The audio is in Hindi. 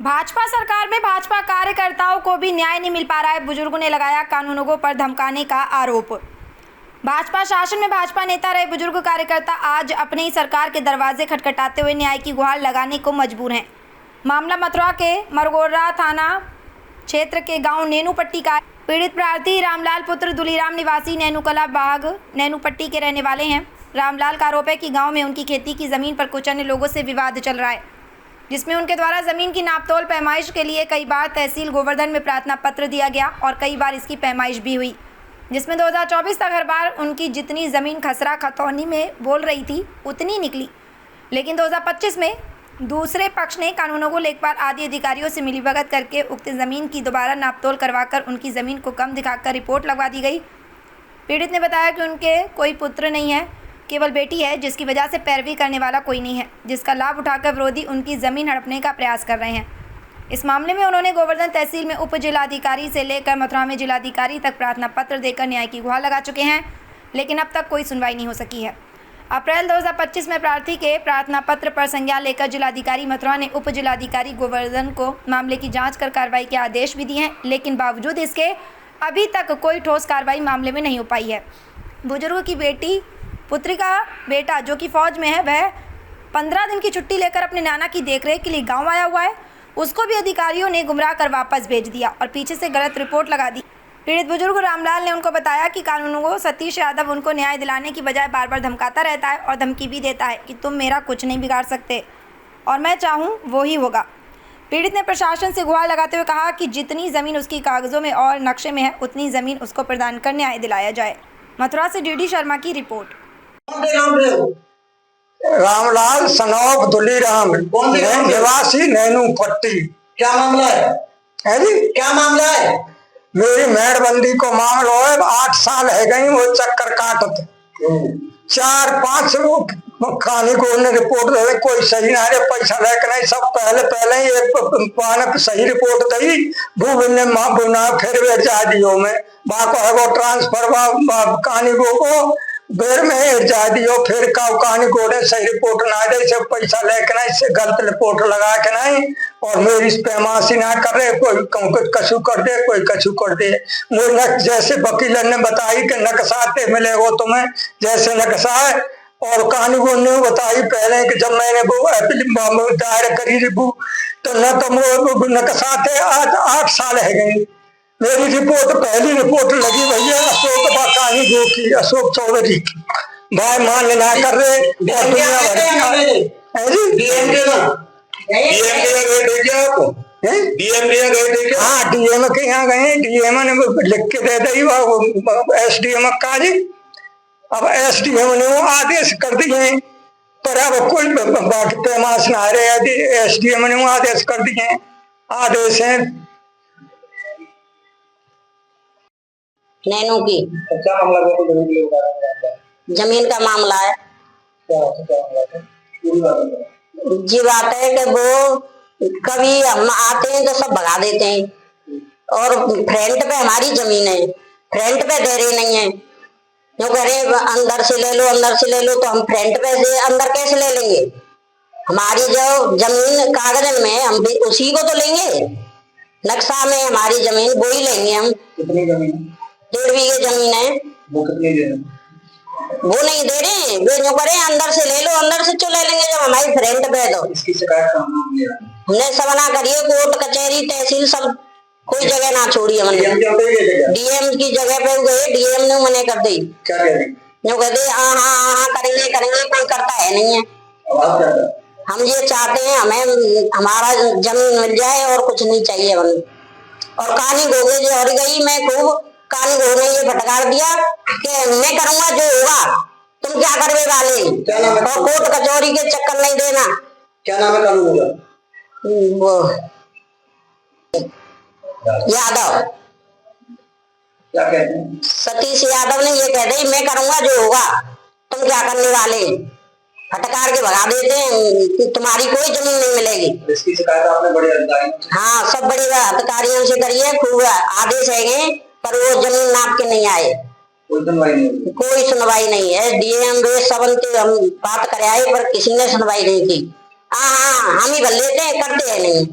भाजपा सरकार में भाजपा कार्यकर्ताओं को भी न्याय नहीं मिल पा रहा है। बुजुर्गों ने लगाया कानूनों पर धमकाने का आरोप। भाजपा शासन में भाजपा नेता रहे बुजुर्ग कार्यकर्ता आज अपने ही सरकार के दरवाजे खटखटाते हुए न्याय की गुहार लगाने को मजबूर हैं। मामला मथुरा के मरगोरा थाना क्षेत्र के गांव नैनूपट्टी का। पीड़ित प्रार्थी रामलाल पुत्र दुलीराम निवासी नैनूकला बाग नैनूपट्टी के रहने वाले हैं। रामलाल का आरोप है कि गांव में उनकी खेती की ज़मीन पर कुछ अन्य लोगों से विवाद चल रहा है, जिसमें उनके द्वारा ज़मीन की नापतोल पैमाइश के लिए कई बार तहसील गोवर्धन में प्रार्थना पत्र दिया गया और कई बार इसकी पैमाइश भी हुई, जिसमें 2024 तक हर बार उनकी जितनी ज़मीन खसरा खतौनी में बोल रही थी उतनी निकली। लेकिन 2025 में दूसरे पक्ष ने कानूनों को लेखपाल आदि अधिकारियों से मिलीभगत करके उक्त ज़मीन की दोबारा नापतोल करवाकर उनकी ज़मीन को कम दिखाकर रिपोर्ट लगवा दी गई। पीड़ित ने बताया कि उनके कोई पुत्र नहीं है, केवल बेटी है, जिसकी वजह से पैरवी करने वाला कोई नहीं है, जिसका लाभ उठाकर विरोधी उनकी ज़मीन हड़पने का प्रयास कर रहे हैं। इस मामले में उन्होंने गोवर्धन तहसील में उप जिलाधिकारी से लेकर मथुरा में जिलाधिकारी तक प्रार्थना पत्र देकर न्याय की गुहार लगा चुके हैं, लेकिन अब तक कोई सुनवाई नहीं हो सकी है। अप्रैल 2025 में प्रार्थी के प्रार्थना पत्र पर संज्ञान लेकर जिलाधिकारी मथुरा ने उप जिलाधिकारी गोवर्धन को मामले की जाँच कर कार्रवाई के आदेश भी दिए हैं, लेकिन बावजूद इसके अभी तक कोई ठोस कार्रवाई मामले में नहीं हो पाई है। बुजुर्ग की बेटी पुत्री का बेटा जो कि फौज में है, वह 15 दिन की छुट्टी लेकर अपने नाना की देखरेख के लिए गांव आया हुआ है। उसको भी अधिकारियों ने गुमराह कर वापस भेज दिया और पीछे से गलत रिपोर्ट लगा दी। पीड़ित बुजुर्ग रामलाल ने उनको बताया कि कानूनों को सतीश यादव उनको न्याय दिलाने की बजाय बार बार धमकाता रहता है और धमकी भी देता है कि तुम मेरा कुछ नहीं बिगाड़ सकते और मैं चाहूँ वो ही होगा। पीड़ित ने प्रशासन से गुहार लगाते हुए कहा कि जितनी ज़मीन उसकी कागज़ों में और नक्शे में है उतनी ज़मीन उसको प्रदान कर न्याय दिलाया जाए। मथुरा से डीडी शर्मा की रिपोर्ट। रामलाल सनौक दुलीराम निवासी नैनूपट्टी। क्या मामला है जी? क्या मामला है? मेरी मेड़बंदी को मामला है। 8 साल है गई वो चक्कर काटते 4-5 लोग खाने को उन्हें रिपोर्ट दे, कोई सही ना रे पैसा लेकर नहीं, सब पहले ही एक पान सही रिपोर्ट दी भूमि ने माँ बुना फिर वे जा दियो में बाको है वो ट्रांसफर कहानी को बेर में जा दियो फिर कहानी को सही रिपोर्ट ना दे से पैसा लेकर नहीं से गलत रिपोर्ट लगा के नहीं और मेरी पैमाशी ना कर रहे, कोई कछु कर दे कोई कछु कर दे। मुझे जैसे वकील ने बताई कि नक्शाते मिले वो तुम्हें जैसे नक्शा है और कहानी को ने बताई पहले कि जब मैंने वो दायर करी तो न तो नक्शाते आज 8 साल है गई। मेरी रिपोर्ट पहली रिपोर्ट लगी भैया अशोक कहानी गो की, अशोक चौधरी की, भाई मान ना कर रहे दुनिया भर हाँ डीएम के यहाँ गए, डीएम ने लिख के दे दी एसडीएम का जी। अब एसडीएम ने वो आदेश कर दिए पर अब कोई बाकी पैमाश ना रहे, एसडीएम ने वो आदेश कर दिए। आदेश है नैनू की क्या मामला? जमीन का मामला है। जी बात है कि वो कभी हम आते हैं तो सब भगा देते हैं और फ्रंट पे हमारी जमीन है, फ्रंट पे दे रहे नहीं है। जो कह रहे अंदर से ले लो अंदर से ले लो, तो हम फ्रंट पे से अंदर कैसे ले लेंगे? हमारी जो जमीन कागजन में हम भी उसी को तो लेंगे, नक्शा में हमारी जमीन वो ही लेंगे हम। कितनी जमीन? 1.5 बीघे जमीन है। वो कितनी दे रहे? वो नहीं दे रहे, वे जो करे अंदर से ले लो, अंदर से चो ले लेंगे जब हमारी फ्रंट पे। तो इसकी शिकायत हमने सबना करिए, कोर्ट कचहरी तहसील सब कोई जगह ना छोड़ी हमने। डीएम की जगह पे गए, डीएम ने मने कर दी। क्या कह रही? जो कहते हाँ करेंगे करेंगे, कोई करता है नहीं है। हम ये चाहते हैं हमें हमारा जमीन मिल जाए और कुछ नहीं चाहिए हमें। और कहानी गोगे जो हर गई, मैं खूब कहानी गोगे ये फटकार दिया कि मैं करूंगा जो होगा, तुम क्या करवे वाले, और कोर्ट कचौरी के चक्कर नहीं देना। क्या नाम है कानून का? वो यादव, क्या कहते हैं? सतीश यादव ने ये कह दी मैं करूंगा जो होगा, तुम क्या करने वाले। फटकार के भगा देते हैं, तुम्हारी कोई जमीन नहीं मिलेगी। इसकी शिकायत आपने बड़े अधिकारी? हाँ सब बड़े अधिकारियों से करिए, खूब आदेश है पर वो जमीन नाप के नहीं आए। कोई सुनवाई नहीं? कोई सुनवाई नहीं है। डीएम वे सबन हम बात करे आए पर किसी ने सुनवाई नहीं की। हाँ हम ही भर लेते हैं, करते हैं नहीं।